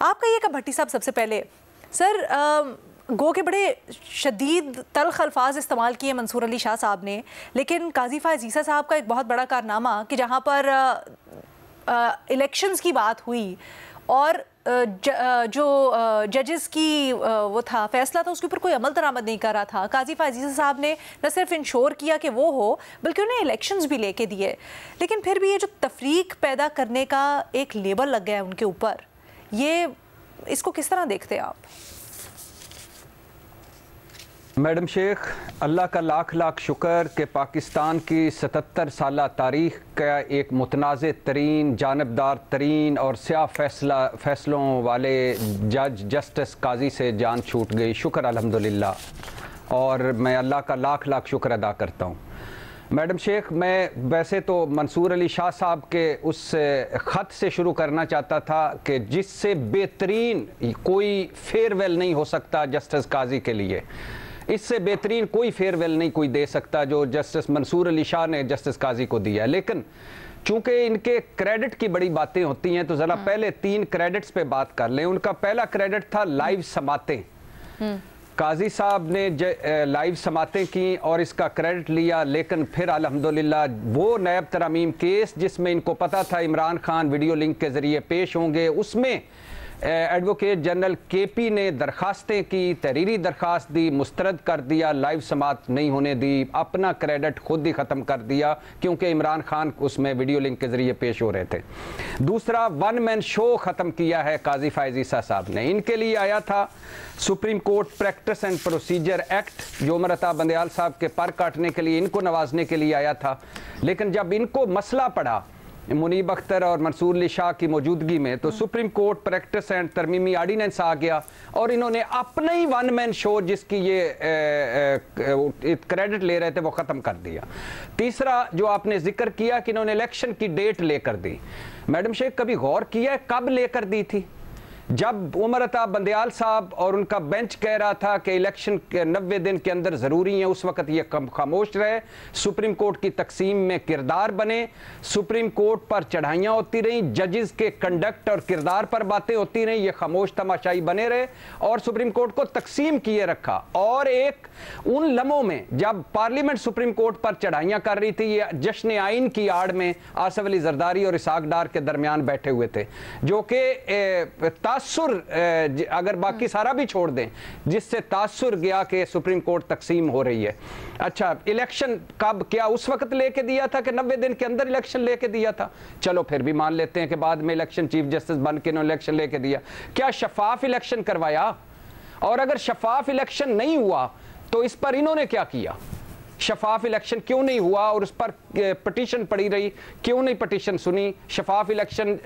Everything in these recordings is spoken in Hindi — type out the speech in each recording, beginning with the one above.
आप कहिएगा भट्टी साहब सबसे पहले सर, गो के बड़े शदीद तल्ख अल्फाज इस्तेमाल किए मंसूर अली शाह साहब ने, लेकिन काजी फ़ायज़ ईसा साहब का एक बहुत बड़ा कारनामा कि जहाँ पर इलेक्शंस की बात हुई और जो जजेस की वो था फैसला था उसके ऊपर कोई अमल दरामद नहीं कर रहा था, काजी फ़ायज़ ईसा साहब ने न सिर्फ इंश्योर किया कि वो हो बल्कि उन्हें इलेक्शंस भी लेके दिए। लेकिन फिर भी ये जो तफरीक पैदा करने का एक लेबल लग गया है उनके ऊपर, ये इसको किस तरह देखते हैं आप? मैडम शेख, अल्लाह का लाख लाख शुक्र कि पाकिस्तान की 77 साला तारीख़ का एक मुतनाज़ तरीन, जानबदार तरीन और स्याह फ़ैसलों वाले जज जस्टिस काजी से जान छूट गई। शुक्र अल्हम्दुलिल्लाह, और मैं अल्लाह का लाख लाख शुक्र अदा करता हूँ। मैडम शेख, मैं वैसे तो मंसूर अली शाह साहब के उस ख़त से शुरू करना चाहता था कि जिससे बेहतरीन कोई फेयरवेल नहीं हो सकता जस्टिस काजी के लिए, इससे बेहतरीन कोई फेयरवेल नहीं कोई दे सकता जो जस्टिस मंसूर अली शाह ने जस्टिस काजी को दिया। लेकिन चूंकि इनके क्रेडिट की बड़ी बातें होती हैं तो ज़रा पहले 3 क्रेडिट्स पे बात कर लें। उनका पहला क्रेडिट था लाइव समातें। काजी साहब ने लाइव समातें की और इसका क्रेडिट लिया, लेकिन फिर अल्हम्दुलिल्लाह वो नैब तरामीम केस जिसमें इनको पता था इमरान खान वीडियो लिंक के ज़रिए पेश होंगे, उसमें एडवोकेट जनरल केपी ने दरखास्तें की, तहरीरी दरखास्त दी, मुस्तरद कर दिया, लाइव समात नहीं होने दी, अपना क्रेडिट खुद ही ख़त्म कर दिया क्योंकि इमरान खान उसमें वीडियो लिंक के ज़रिए पेश हो रहे थे। दूसरा, 1 मैन शो ख़त्म किया है काजी फ़ायज़ ईसा साहब ने। इनके लिए आया था supreme court practice and procedure act, जो उमर अता बंदयाल साहब के पर काटने के लिए, इनको नवाजने के लिए आया था। लेकिन जब इनको मसला पड़ा मुनीब अख्तर और मंसूर अली शाह की मौजूदगी में, तो सुप्रीम कोर्ट प्रैक्टिस एंड तरमीमी आर्डिनेंस आ गया और इन्होंने अपना ही 1 मैन शो जिसकी ये क्रेडिट ले रहे थे वो ख़त्म कर दिया। तीसरा जो आपने जिक्र किया कि इन्होंने इलेक्शन की डेट लेकर दी, मैडम शेख कभी गौर किया है कब लेकर दी थी? जब उमर अता बंदयाल साहब और उनका बेंच कह रहा था कि इलेक्शन के 90 दिन के अंदर ज़रूरी है, उस वक्त ये खामोश रहे। सुप्रीम कोर्ट की तकसीम में किरदार बने, सुप्रीम कोर्ट पर चढ़ाइयाँ होती रहीं, जजेस के कंडक्ट और किरदार पर बातें होती रहीं, ये खामोश तमाशाई बने रहे और सुप्रीम कोर्ट को तकसीम किए रखा। और एक उन लम्हों में जब पार्लियामेंट सुप्रीम कोर्ट पर चढ़ाइयाँ कर रही थी, ये जश्न आइन की आड़ में आसफ अली जरदारी और इसाक डार के दरमियान बैठे हुए थे, जो कि अगर बाकी सारा भी छोड़ दें, जिससे तासुर गया कि सुप्रीम कोर्ट तकसीम हो रही है। अच्छा, इलेक्शन कब, क्या उस वक्त लेके दिया था कि 90 दिन के अंदर इलेक्शन लेके दिया था? चलो फिर भी मान लेते हैं कि बाद में इलेक्शन चीफ जस्टिस बन के इलेक्शन लेके दिया। क्या शफाफ इलेक्शन करवाया? और अगर शफाफ इलेक्शन नहीं हुआ तो इस पर इन्होंने क्या किया? शफाफ इलेक्शन क्यों नहीं हुआ और उस पर पटिशन पड़ी रही, क्यों नहीं पटिशन सुनी? शफाफ इलेक्शन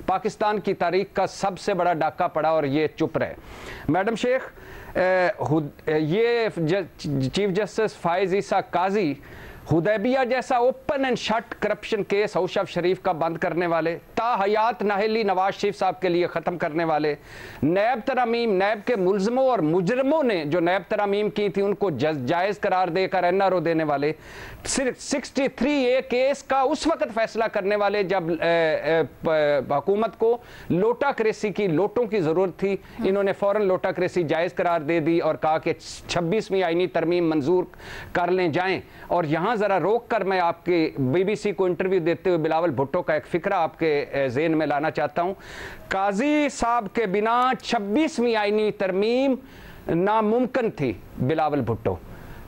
पाकिस्तान की तारीख का सबसे बड़ा डाका पड़ा और ये चुप रहे। मैडम शेख, ये चीफ जस्टिस फ़ायज़ ईसा काजी हुदैबिया जैसा open and shut corruption case औशफ शरीफ का बंद करने वाले, ताहयात नाहली नवाज शरीफ साहब के लिए ख़त्म करने वाले, नैब तरामीम, नैब के मुलजमों और मुजरमों ने जो नैब तरामीम की थी उनको जायज़ करार देकर NRO देने वाले, सिर्फ 63A केस का उस वक्त फैसला करने वाले जब हुकूमत को लोटाक्रेसी की, लोटों की ज़रूरत थी, इन्होंने फ़ौरन लोटाक्रेसी जायज़ करार दे दी और कहा कि 26वीं आईनी तरमीम मंजूर कर लें जाएँ। और यहाँ ज़रा रोक कर मैं आपके BBC को इंटरव्यू देते हुए बिलावल भुट्टो का एक फ़िक्रा आपके ज़हन में लाना चाहता हूँ। काजी साहब के बिना 26वीं आईनी तरमीम नामुमकिन थी बिलावल भुट्टो।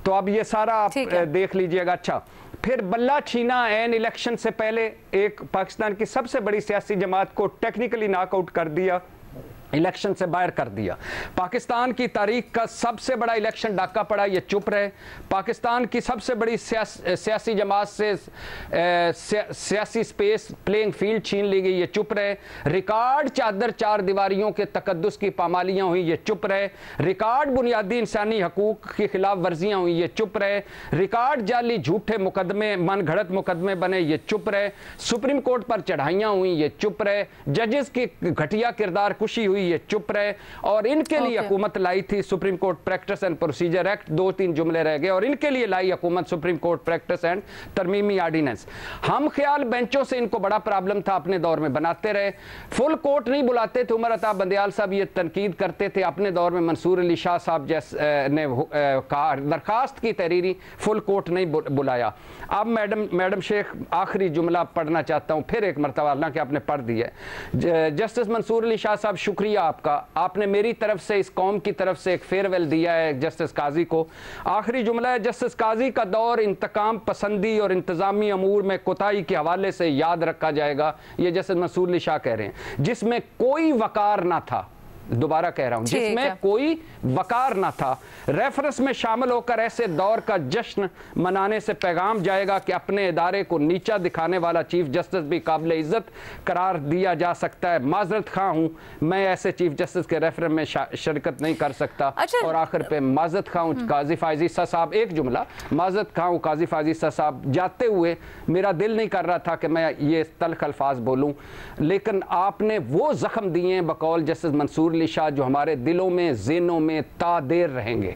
तो अब ये सारा आप देख लीजिएगा। अच्छा, फिर बल्ला छीना एन इलेक्शन से पहले एक पाकिस्तान की सबसे बड़ी सियासी जमात को टेक्निकली नॉकआउट कर दिया, इलेक्शन से बाहर कर दिया। पाकिस्तान की तारीख का सबसे बड़ा इलेक्शन डाका पड़ा, ये चुप रहे। पाकिस्तान की सबसे बड़ी सियासी जमात से सियासी स्पेस, प्लेइंग फील्ड छीन ली गई, ये चुप रहे। रिकॉर्ड चादर 4 दीवारियों के तकद्दुस की पामालियाँ हुई, ये चुप रहे। रिकॉर्ड बुनियादी इंसानी हकूक़ की खिलाफ वर्जियाँ हुई, ये चुप रहे। रिकॉर्ड जाली झूठे मुकदमे, मन घड़त मुकदमे बने, ये चुप रहे। सुप्रीम कोर्ट पर चढ़ाइयाँ हुई, ये चुप रहे। जजेस के घटिया किरदार खुशी हुई ये चुप रहे, और इनके लिए हुकूमत लाई थी supreme court practice and procedure act, 2-3 जुमले रह गए, और इनके लिए लाई हुकूमत सुप्रीम कोर्ट प्रैक्टिस एंड तरमीमी ऑर्डिनेंस। हम ख्याल बेंचों से इनको बड़ा प्रॉब्लम था, अपने दौर में बनाते रहे, फुल कोर्ट नहीं बुलाते थे। उमर अता बंदयाल साहब ये तनकीद करते थे, अपने दौर में मंसूर अली शाह साहब ने कहा दरखास्त की तहरीरी, फुल कोर्ट नहीं बुलाया। अब मैडम शेख आखिरी जुमला पढ़ना चाहता हूँ फिर एक मरतबा, हालांकि आपने पढ़ दिया है। जस्टिस मंसूर अली शाह साहब, शुक्रिया आपका, आपने मेरी तरफ से इस कौम की तरफ से एक फेयरवेल दिया है जस्टिस काजी को। आखिरी जुमला है, जस्टिस काजी का दौर इंतकाम पसंदी और इंतजामी अमूर में कोताही के हवाले से याद रखा जाएगा। ये जस्टिस मंसूर अली शाह कह रहे हैं, जिसमें कोई वकार ना था, दोबारा कह रहा हूं, जिसमें कोई वकार ना था। रेफरेंस में शामिल होकर ऐसे दौर का जश्न मनाने से पैगाम जाएगा कि अपने इदारे को नीचा दिखाने वाला चीफ जस्टिस भी काबिल इज्जत करार दिया जा सकता है। माजरत खां हूं, मैं ऐसे चीफ जस्टिस के रेफरेंस में शिरकत नहीं कर सकता। अच्छा। और आखिर पे माजरत खां हूं काजी फायजी ईसा साहब, एक जुमला, माजरत खां हूं काजी फायजी ईसा साहब, जाते हुए मेरा दिल नहीं कर रहा था कि मैं ये तल्ख अल्फाज बोलूं, लेकिन आपने वो जख्म दिए बकौल जस्टिस मंसूर शाह जो हमारे दिलों में, ज़हनों में तादेर रहेंगे।